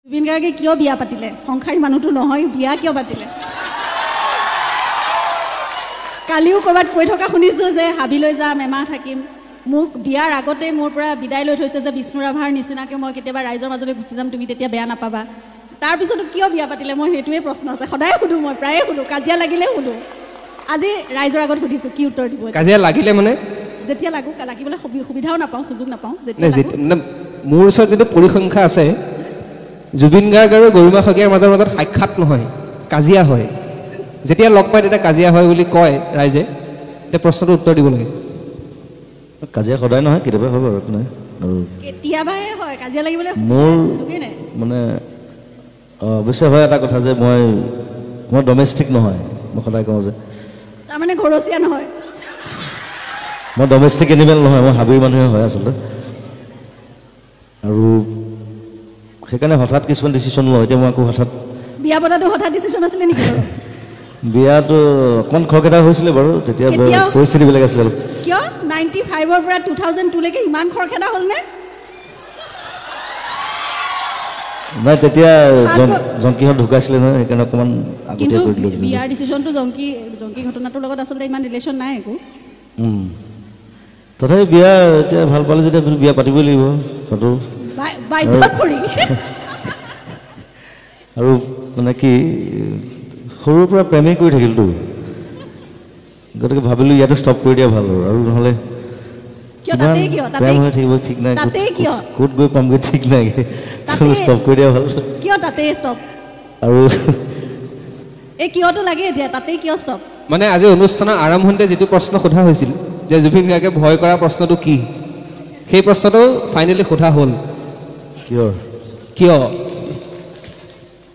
জুবিন গাৰ্গে কিয় বিয়া পাতিলে সংসাৰী মানুহটো নহয় বিয়া কিয় পাতিলে কালিও ক'ৰবাত কৈ থকা শুনিছোঁ যে হাবিলৈ যাম এমাহ থাকিম মোক বিয়াৰ আগতে মোৰ পৰা বিদায় লৈ থৈছে যে বিষ্ণুৰাভাৰ নিচিনাকৈ মই কেতিয়াবা ৰাইজৰ মাজলৈ গুচি যাম তুমি তেতিয়া বেয়া নাপাবা তাৰপিছতো কিয় বিয়া পাতিলে মই সেইটোৱে প্ৰশ্ন আছে সদায় সুধোঁ মই প্ৰায়ে সুধোঁ কাজিয়া লাগিলে সুধোঁ আজি ৰাইজৰ আগত সুধিছোঁ কি উত্তৰ দিব কাজিয়া লাগিলে মানে যেতিয়া লাগিবলৈ সুবিধাও নাপাওঁ সুযোগ নাপাওঁ মোৰ ওচৰত যিটো পৰিসংখ্যা আছে জুবিন গাৰ্গ আৰু গৰিমা শইকীয়াৰ মাজত সাক্ষাৎ নহয় কাজিয়া হয় যেতিয়া লগ পায় তেতিয়া কাজিয়া হয় বুলি কয় ৰাইজে এতিয়া প্ৰশ্নটো উত্তৰ দিব লাগে কাজিয়া সদায় নহয় কেতিয়াবা হয় বাৰু নাই আৰু কেতিয়াবাহে হয় কাজিয়া লাগিবলৈ মোৰ সুযোগেই নাই মানে অৱশ্যে হয় এটা কথা যে মই ডমেষ্টিক নহয় মই সদায় কওঁ যে তাৰমানে ঘৰচীয়া নহয় মই ডমেষ্টিক এনিমেল নহয় মই হাবিৰ মানুহে হয় আচলতে আৰু সেইকাৰণে হঠাৎ কিছুমান ডিচিশ্যন লওঁ এতিয়া মই আকৌ হঠাৎ বিয়া পতাটো হঠাৎ ডিচিশ্যন আছিলে নেকি বাৰু বিয়াটো অকণমান খৰখেদা হৈছিলে বাৰু তেতিয়া পৰিস্থিতি বেলেগ আছিলে অলপ কিয় 95ৰ পৰা 2002 লৈকে ইমান খৰখেদা হ'লনে নাই তেতিয়া জংকীহঁত ঢুকাইছিলে নহয় সেইকাৰণে অকণমান কিন্তু বিয়াৰ ডিচিশ্যনটো জংকী ঘটনাটোৰ লগত আচলতে ইমান ৰিলেশ্যন নাই একো তথাপি বিয়া এতিয়া ভাল পালে যেতিয়া বিয়া পাতিবই লাগিব ফটো বাধ্যত পৰি আৰু মানে কি সৰুৰ পৰা প্ৰেমেই কৰি থাকিলতো গতিকে ভাবিলোঁ ইয়াতে ষ্টপ কৰি দিয়া ভাল আৰু নহ'লে প্ৰেম হৈ থাকিব ঠিক নাই ক'ত গৈ পামগৈ ঠিক নাই ষ্টপ কৰি দিয়া ভাল কিয় তাতেই ষ্টপ আৰু এই কিয়টো লাগে এতিয়া তাতেই কিয় ষ্টপ মানে আজি অনুষ্ঠানৰ আৰম্ভণিতে যিটো প্ৰশ্ন সোধা হৈছিল যে জুবিন গাৰ্গে ভয় কৰা প্ৰশ্নটো কি সেই প্ৰশ্নটো ফাইনেলি সোধা হ'ল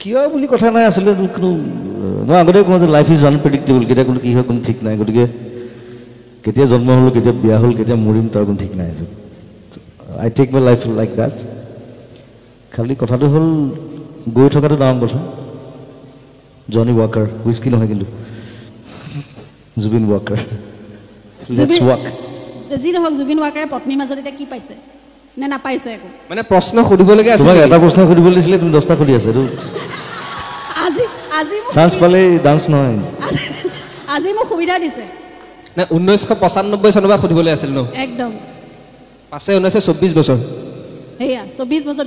কিয় বুলি কথা নাই আচলতে কোনো মই আগতে কওঁ যে লাইফ ইজ আনপ্ৰেডিক্টেবল কেতিয়া কোনো কি হয় কোনো ঠিক নাই গতিকে কেতিয়া জন্ম হ'লোঁ কেতিয়া বিয়া হ'ল কেতিয়া মৰিম তাৰ কোনো ঠিক নাই I take my life like that খালি কথাটো হ'ল গৈ থকাটো ডাঙৰ কথা জনি ৱাকাৰ হুইস্কি নহয় কিন্তু জুবিন ৱাকাৰ লেটছ ৱাক যি নহওক জুবিন ৱাকাৰে পত্নীৰ মাজত এতিয়া কি পাইছে নে নাপাইছে একো মানে প্ৰশ্ন সুধিবলগীয়া আছে তোমাক এটা প্ৰশ্ন সুধিব দিছিলে তুমি 10টা সুধি আছে আজি চান্স পালে ডান্স নহয় আজি মোক সুবিধা দিছে নে 1995 চনৰ পৰা সুধিবলৈ আছিল ন একদম পাছে 1924 বছৰ সেয়া 24 বছৰ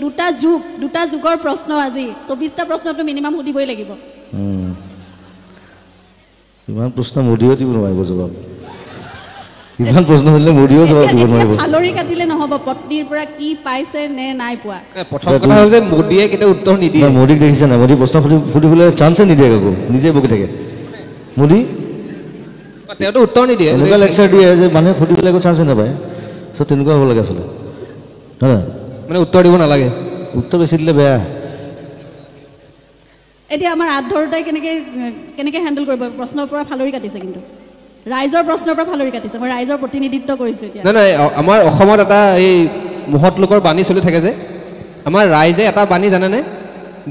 দুটা যুগৰ প্ৰশ্ন আজি 24টা প্ৰশ্নটো মিনিমাম সুধিবই লাগিব ইমান প্ৰশ্ন মোদীও দিব নোৱাৰিব জবাব ইমান প্ৰশ্ন সুধিলে মোদীও জবাব দিব নোৱাৰিব ফালৰি কাটিলে নহ'ব পত্নীৰ পৰা কি পাইছে নে নাই পোৱা প্ৰথম কথা হ'ল যে মোদীয়ে কেতিয়াও উত্তৰ নিদিয়ে মোদীক দেখিছে নাই মোদী প্ৰশ্ন সুধিবলৈ চান্সে নিদিয়ে কাকো নিজে বকি থাকে মোদী তেওঁতো উত্তৰ নিদিয়ে এনেকুৱা লেকচাৰ দিয়ে যে মানুহে সুধিবলৈ একো চান্সে নাপায় চ' তেনেকুৱা হ'ব লাগে আচলতে হয় মানে উত্তৰ দিব নালাগে উত্তৰ বেছি দিলে বেয়া এতিয়া আমাৰ আধৰুটাই কেনেকৈ হেণ্ডেল কৰিব প্ৰশ্নৰ পৰা ফালৰি কাটিছে কিন্তু ৰাইজৰ প্ৰশ্নৰ পৰা ফালৰি কাটিছে মই ৰাইজৰ প্ৰতিনিধিত্ব কৰিছোঁ এতিয়া নাই আমাৰ অসমত এটা এই মহৎ লোকৰ বাণী চলি থাকে যে আমাৰ ৰাইজে এটা বাণী জানেনে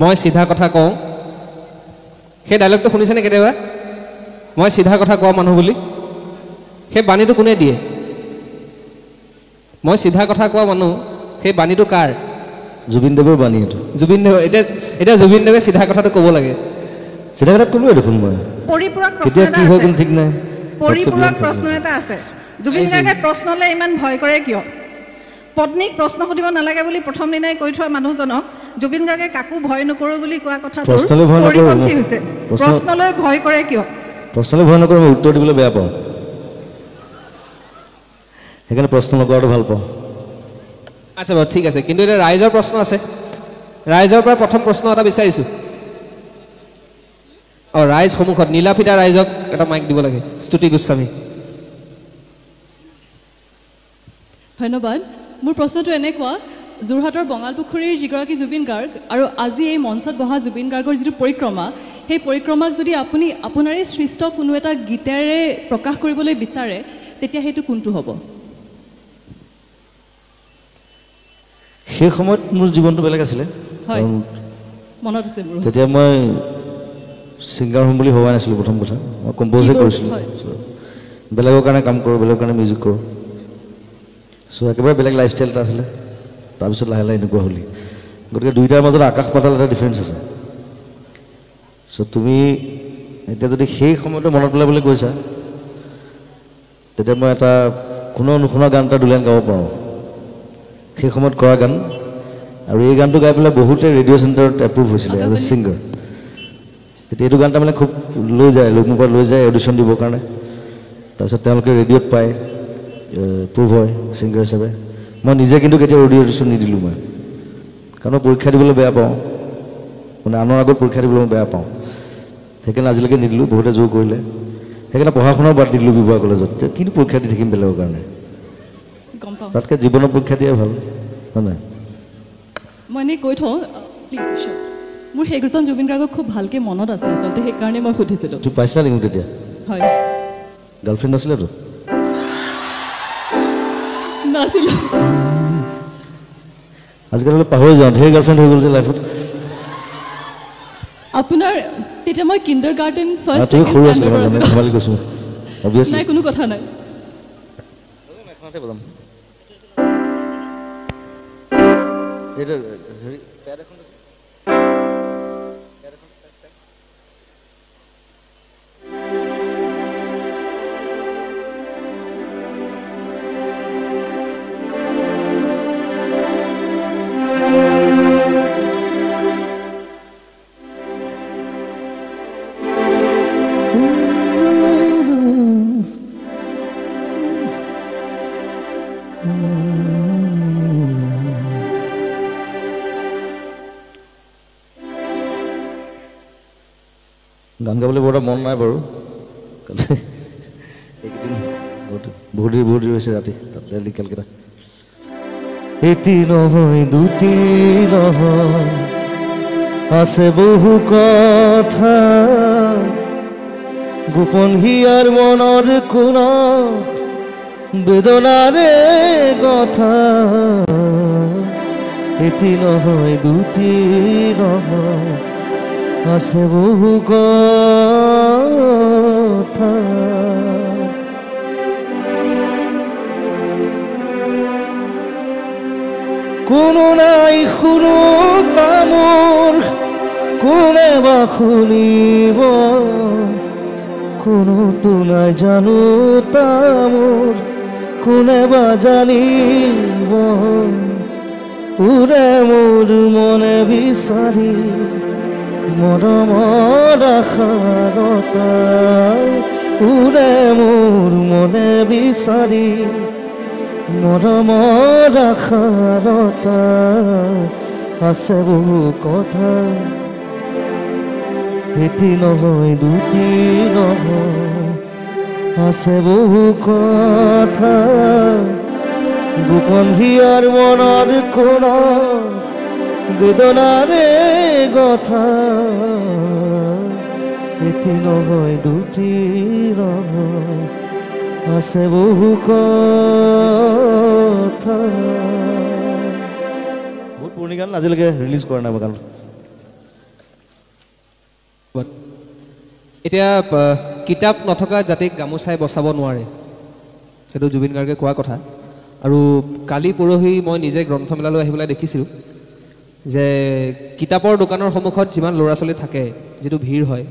মই চিধা কথা কওঁ সেই ডাইলগটো শুনিছেনে কেতিয়াবা মই চিধা কথা কোৱা মানুহ বুলি সেই বাণীটো কোনে দিয়ে মই চিধা কথা কোৱা মানুহ সেই বাণীটো কাৰ জুবিনদেৱৰ বাণী এইটো জুবিনদেৱ এতিয়া জুবিনদেৱে চিধা কথাটো ক'ব লাগে চিধা কথা ক'লোৱে দেখোন মই পৰিপূৰক প্ৰশ্ন কেতিয়া এটা কি হয় আছে কোনো ঠিক নাই পৰিপূৰক প্ৰশ্ন এটা আছে জুবিন গাৰ্গে প্ৰশ্নলৈ ইমান ভয় কৰে কিয় পত্নীক প্ৰশ্ন সুধিব নালাগে বুলি প্ৰথম দিনাই কৈ থোৱা মানুহজনক জুবিন গাৰ্গে কাকো ভয় নকৰোঁ বুলি কোৱা কথাটো পৰিপন্থী হৈছে প্ৰশ্নলৈ ভয় কৰে কিয় প্ৰশ্নলৈ ভয় নকৰোঁ মই উত্তৰ দিবলৈ বেয়া পাওঁ সেইকাৰণে প্ৰশ্ন নকৰাটো ভাল পাওঁ আচ্ছা বাৰু ঠিক আছে কিন্তু এতিয়া ৰাইজৰ প্ৰশ্ন আছে ৰাইজৰ পৰা প্ৰথম প্ৰশ্ন এটা বিচাৰিছোঁ ৰাইজ সন্মুখত নীলাফিটা ৰাইজক এটা মাইক দিব লাগে স্তুতি গোস্বামী ধন্যবাদ মোৰ প্ৰশ্নটো এনেকুৱা যোৰহাটৰ বঙালপুখুৰীৰ যিগৰাকী জুবিন গাৰ্গ আৰু আজি এই মঞ্চত বহা জুবিন গাৰ্গৰ যিটো পৰিক্ৰমা সেই পৰিক্ৰমাক যদি আপুনি আপোনাৰে সৃষ্ট কোনো এটা গীতেৰে প্ৰকাশ কৰিবলৈ বিচাৰে তেতিয়া সেইটো কোনটো হ'ব সেই সময়ত মোৰ জীৱনটো বেলেগ আছিলে হয় মনত আছে মোৰ তেতিয়া মই ছিংগাৰ হ'ম বুলি ভবা নাছিলোঁ প্ৰথম কথা মই কম্প'জে কৰিছিলোঁ বেলেগৰ কাৰণে কাম কৰোঁ বেলেগৰ কাৰণে মিউজিক কৰোঁ চ' একেবাৰে বেলেগ লাইফষ্টাইল এটা আছিলে তাৰপিছত লাহে লাহে এনেকুৱা হ'লি গতিকে দুইটাৰ মাজত আকাশ পাতাল এটা ডিফাৰেঞ্চ আছে চ' তুমি এতিয়া যদি সেই সময়তে মনত পেলাবলৈ কৈছা তেতিয়া মই এটা কোনো নুশুনা গান এটা দুলাইন গাব পাৰোঁ সেই সময়ত কৰা গান আৰু এই গানটো গাই পেলাই বহুতে ৰেডিঅ' চেণ্টাৰত এপ্ৰুভ হৈছিলে এজ এ ছিংগাৰ তেতিয়া এইটো গান তাৰমানে খুব লৈ যায় মোৰ পৰা লৈ যায় অডিশ্যন দিবৰ কাৰণে তাৰপিছত তেওঁলোকে ৰেডিঅ'ত পায় এপ্ৰুভ হয় ছিংগাৰ হিচাপে মই নিজে কিন্তু কেতিয়াও ৰেডিঅ' অডিশ্যন নিদিলোঁ মই কাৰণ মই পৰীক্ষা দিবলৈ বেয়া পাওঁ মানে আনৰ আগত পৰীক্ষা দিবলৈ মই বেয়া পাওঁ সেইকাৰণে আজিলৈকে নিদিলোঁ বহুতে জোৰ কৰিলে সেইকাৰণে পঢ়া শুনাও বাদ দিলোঁ বিবাহ কলেজত কিন্তু পৰীক্ষা দি থাকিম বেলেগৰ কাৰণে গম পাওঁ তাতকৈ জীৱনৰ পৰীক্ষা দিয়াই ভাল হয় নাই মই এনেই কৈ থওঁ প্লিজ চিয়'ৰ মোৰ সেইজন জুবিন গাৰ্গক খুব ভালকৈ মনত আছে আচলতে সেইকাৰণে মই সুধিছিলোঁ তুমি পাইছিলা নেকি তেতিয়া হয় গাৰ্লফ্ৰেণ্ড নাছিলেতো নাছিলোঁ আজিকালি পাহৰি যাওঁ ঢেৰ গাৰ্লফ্ৰেণ্ড হৈ গ'ল যে লাইফত আপোনাৰ তেতিয়া মই কিণ্ডাৰ গাৰ্ডেন ফাৰ্ষ্ট তুমি সৰু আছিলা মই ধেমালি কৈছোঁ অবভিয়াছলি নাই কোনো কথা নাই গান গাবলৈ বৰ এটা মন নাই বাৰু এইকেইদিন বহুত দেৰি হৈছে ৰাতি তাতে লিকেলকেইটা এটি নহয় দুটি নহয় আছে বহু কথা গোপন হিয়াৰ মনৰ কোণত বেদনাৰে কথা এটি নহয় দুটি নহয় আছে বহু কথা কোনো নাই শুনো তামোৰ কোনে বা শুনিব কোনোতো নাই জানো তামোৰ কোনে বা জানিব উৰে মোৰ মনে বিচাৰি মৰমৰ আশাৰতা উৰে মোৰ মনে বিচাৰি মৰমৰ আশাৰতা আছে বহু কথা এটি নহয় দুটি নহয় আছে বহু কথা গোপন হিয়াৰ মনৰ কোণত বেদনাৰে কথা এটি নহয় দুটি নহয় আছে বহু কথা বহুত পুৰণি গান আজিলৈকে ৰিলিজ কৰা নাই মই গান এতিয়া কিতাপ নথকা জাতিক গামোচাই বচাব নোৱাৰে সেইটো জুবিন গাৰ্গে কোৱা কথা আৰু কালি পৰহি মই নিজে গ্ৰন্থমেলালৈ আহি পেলাই দেখিছিলোঁ যে কিতাপৰ দোকানৰ সন্মুখত যিমান ল'ৰা ছোৱালী থাকে যিটো ভিৰ হয়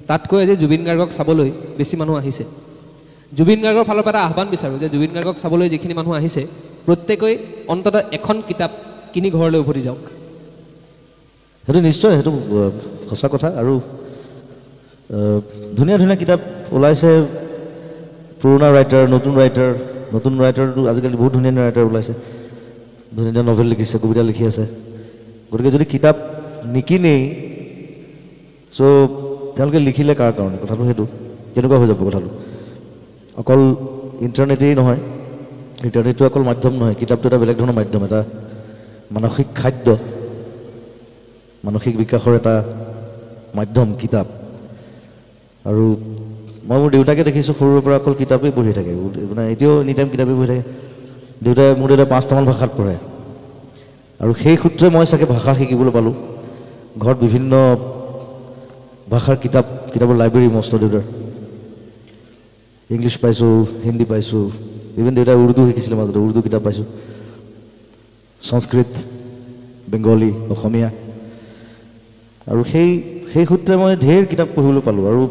তাতকৈ আজি জুবিন গাৰ্গক চাবলৈ বেছি মানুহ আহিছে জুবিন গাৰ্গৰ ফালৰ পৰা এটা আহ্বান বিচাৰোঁ যে জুবিন গাৰ্গক চাবলৈ যিখিনি মানুহ আহিছে প্ৰত্যেকেই অন্ততঃ এখন কিতাপ কিনি ঘৰলৈ উভতি যাওক সেইটো নিশ্চয় সেইটো সঁচা কথা আৰু ধুনীয়া ধুনীয়া কিতাপ ওলাইছে পুৰণা ৰাইটাৰ নতুন ৰাইটাৰটো আজিকালি বহুত ধুনীয়া ধুনীয়া ৰাইটাৰ ওলাইছে ধুনীয়া নভেল লিখিছে কবিতা লিখি আছে গতিকে যদি কিতাপ নিকিনেই চ' তেওঁলোকে লিখিলে কাৰ কাৰণে কথাটো সেইটো কেনেকুৱা হৈ যাব কথাটো অকল ইণ্টাৰনেটেই নহয় ইণ্টাৰনেটটো অকল মাধ্যম নহয় কিতাপটো এটা বেলেগ ধৰণৰ মাধ্যম এটা মানসিক খাদ্য মানসিক বিকাশৰ এটা মাধ্যম কিতাপ আৰু মই মোৰ দেউতাকে দেখিছোঁ সৰুৰ পৰা অকল কিতাপেই পঢ়ি থাকে মানে এতিয়াও এনি টাইম কিতাপেই পঢ়ি থাকে মোৰ দেউতাই 5টামান ভাষাত পঢ়ে আৰু সেই সূত্ৰে মই চাগে ভাষা শিকিবলৈ পালোঁ ঘৰত বিভিন্ন ভাষাৰ কিতাপৰ লাইব্ৰেৰী মস্ত দেউতাৰ ইংলিছ পাইছোঁ হিন্দী পাইছোঁ ইভেন দেউতাই উৰ্দু শিকিছিলে মাজতে উৰ্দু কিতাপ পাইছোঁ সংস্কৃত বেংগলী অসমীয়া আৰু সেই সূত্ৰে মই ঢেৰ কিতাপ পঢ়িবলৈ পালোঁ আৰু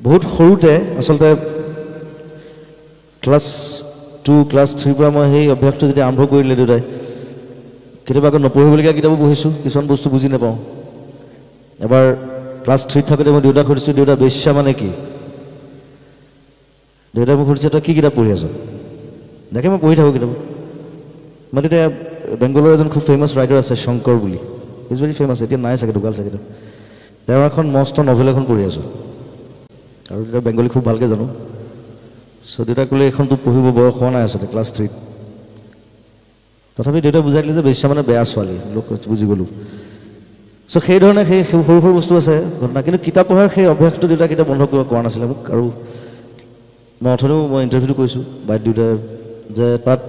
বহুত সৰুতে আচলতে ক্লাছ 2 ক্লাছ 3 পৰা মই সেই অভ্যাসটো যেতিয়া আৰম্ভ কৰিলে দেউতাই কেতিয়াবা আকৌ নপঢ়িবলগীয়া কিতাপো পঢ়িছোঁ কিছুমান বস্তু বুজি নাপাওঁ এবাৰ ক্লাছ 3 থাকোঁতে মই দেউতাক সুধিছোঁ দেউতা বেশ্যা মানে কি দেউতাই মোক সুধিছে তই কি কিতাপ পঢ়ি আছ দেখে মই পঢ়ি থাকোঁ কিতাপ মই তেতিয়া বেংগলৰ এজন খুব ফেমাছ ৰাইটাৰ আছে শংকৰ বুলি ইজ ভেৰি ফেমাছ এতিয়া নাই চাগে ঢুকাল চাগে তেওঁৰ এখন মস্ত নভেল এখন পঢ়ি আছোঁ আৰু তেতিয়া বেংগলী খুব ভালকৈ জানো চ' দেউতাই ক'লে এইখনতো পঢ়িব বয়স হোৱা নাই আচলতে ক্লাছ 3 তথাপি দেউতাই বুজাই দিলে যে বেশ্যা মানে বেয়া ছোৱালী লোক বুজি গ'লোঁ চ' সেইধৰণে সেই সৰু সৰু বস্তু আছে ঘটনা কিন্তু কিতাপ পঢ়াৰ সেই অভ্যাসটো দেউতাই কেতিয়া বন্ধ কৰিব কৰা নাছিলে মোক আৰু মই অথনিও মই ইণ্টাৰভিউটো কৈছোঁ বাইদেউ দেউতাই যে তাত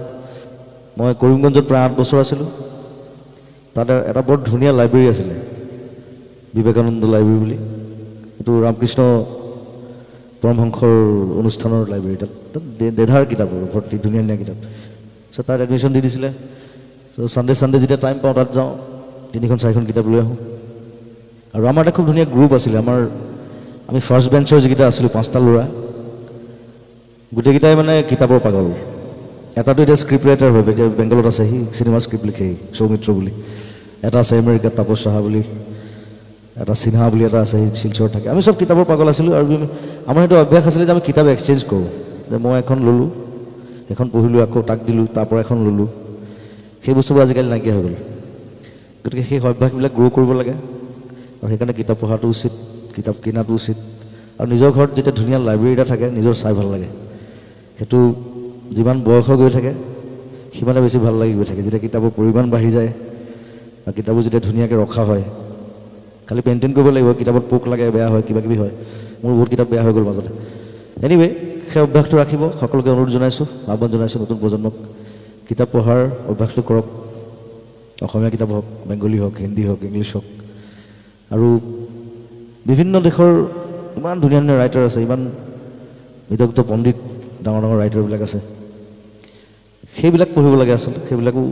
মই কৰিমগঞ্জত প্ৰায় 8 বছৰ আছিলোঁ তাত এটা বৰ ধুনীয়া লাইব্ৰেৰী আছিলে বিবেকানন্দ লাইব্ৰেৰী বুলি এইটো ৰামকৃষ্ণ পৰমহংসৰ অনুষ্ঠানৰ লাইব্ৰেৰী তাত দেধাৰ কিতাপৰ ভৰ্তি ধুনীয়া ধুনীয়া কিতাপ চ' তাত এডমিশ্যন দি দিছিলে চ' ছানডে যেতিয়া টাইম পাওঁ তাত যাওঁ 3-4খন কিতাপ লৈ আহোঁ আৰু আমাৰ এটা খুব ধুনীয়া গ্ৰুপ আছিলে আমি ফাৰ্ষ্ট বেঞ্চৰ যিকেইটা আছিলোঁ 5টা ল'ৰা গোটেইকেইটাই মানে কিতাপৰ পাগল এটাতো এতিয়া স্ক্ৰিপ্ট ৰাইটাৰ হয় এতিয়া বেংগলত আছে সি চিনেমাৰ স্ক্ৰিপ্ট লিখে সৌমিত্ৰ বুলি এটা আছে আমেৰিকাত তাপস সাহা বুলি এটা সিনহা বুলি এটা আছে শিলচৰত থাকে আমি চব কিতাপৰ পাগল আছিলোঁ আৰু আমাৰ সেইটো অভ্যাস আছিলে যে আমি কিতাপ এক্সচেঞ্জ কৰোঁ যে মই এখন ল'লোঁ এখন পঢ়িলোঁ আকৌ তাক দিলোঁ তাৰপৰা এখন ল'লোঁ সেই বস্তুবোৰ আজিকালি নাইকিয়া হৈ গ'ল গতিকে সেই অভ্যাসবিলাক গ্ৰ' কৰিব লাগে আৰু সেইকাৰণে কিতাপ পঢ়াটো উচিত কিতাপ কিনাটো উচিত আৰু নিজৰ ঘৰত যেতিয়া ধুনীয়া লাইব্ৰেৰী এটা থাকে নিজৰ চাই ভাল লাগে সেইটো যিমান বয়স গৈ থাকে সিমানে বেছি ভাল লাগি গৈ থাকে যেতিয়া কিতাপৰ পৰিমাণ বাঢ়ি যায় আৰু কিতাপবোৰ যেতিয়া ধুনীয়াকৈ ৰখা হয় খালি পেইণ্টেইন কৰিব লাগিব কিতাপত পোক লাগে বেয়া হয় কিবা কিবি হয় মোৰ বহুত কিতাপ বেয়া হৈ গ'ল মাজতে এনিৱে সেই অভ্যাসটো ৰাখিব সকলোকে অনুৰোধ জনাইছোঁ আহ্বান জনাইছোঁ নতুন প্ৰজন্মক কিতাপ পঢ়াৰ অভ্যাসটো কৰক অসমীয়া কিতাপ হওক বেংগলী হওক হিন্দী হওক ইংলিছ হওক আৰু বিভিন্ন দেশৰ ইমান ধুনীয়া ধুনীয়া ৰাইটাৰ আছে ইমান বিদগ্ধ পণ্ডিত ডাঙৰ ডাঙৰ ৰাইটাৰবিলাক আছে সেইবিলাক পঢ়িব লাগে আচলতে সেইবিলাকো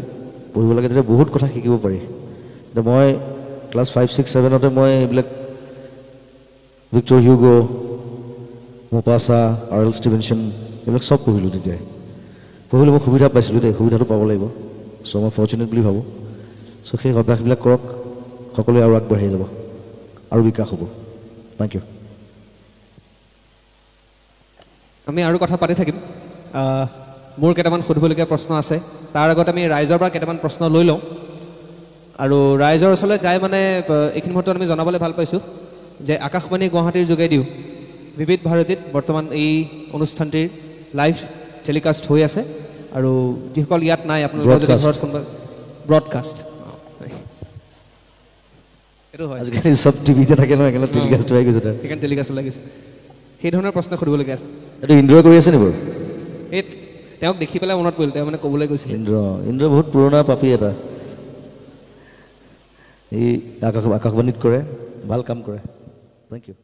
পঢ়িব লাগে তেতিয়া বহুত কথা শিকিব পাৰি এতিয়া মই ক্লাছ 5, 6, 7তে মই এইবিলাক ভিক্টৰ হিউগো মোপাছা আৰ্ল ষ্টিভেনছন এইবিলাক চব পঢ়িলোঁ তেতিয়াই পঢ়িবলৈ মই সুবিধা পাইছিলোঁ দেই সুবিধাটো পাব লাগিব চ' মই ফৰ্চুনেট বুলি ভাবোঁ চ' সেই অভ্যাসবিলাক কৰক সকলোৱে আৰু আগবাঢ়ি যাব আৰু বিকাশ হ'ব থেংক ইউ আমি আৰু কথা পাতি থাকিম মোৰ কেইটামান সুধিবলগীয়া প্ৰশ্ন আছে তাৰ আগত আমি ৰাইজৰ পৰা কেইটামান প্ৰশ্ন লৈ লওঁ আৰু ৰাইজৰ ওচৰলৈ যাই মানে এইখিনি মুহূৰ্তত আমি জনাবলৈ ভাল পাইছোঁ যে আকাশবাণী গুৱাহাটীৰ যোগেদিও বিবিধ ভাৰতীত বৰ্তমান এই অনুষ্ঠানটিৰ লাইভ টেলিকাষ্ট হৈ আছে আৰু যিসকল ইয়াত নাই আপোনালোকৰ যদি ঘৰত কোনোবা ব্ৰডকাষ্ট এইটো হয় আজিকালি চব টিভিতে থাকে নহয় সেইকাৰণে টেলিকাষ্ট হৈ গৈছে তাৰ সেইকাৰণে টেলিকাষ্ট লাগিছে সেই ধৰণৰ প্ৰশ্ন সুধিবলগীয়া আছে এইটো ইন্দ্ৰই কৰি আছে নি বাৰু এই তেওঁক দেখি পেলাই মনত পৰিল তেওঁ মানে ক'বলৈ গৈছিলে ইন্দ্ৰ বহুত পুৰণা পাপী এটা এই আকাশবাণীত কৰে ভাল কাম কৰে থেংক ইউ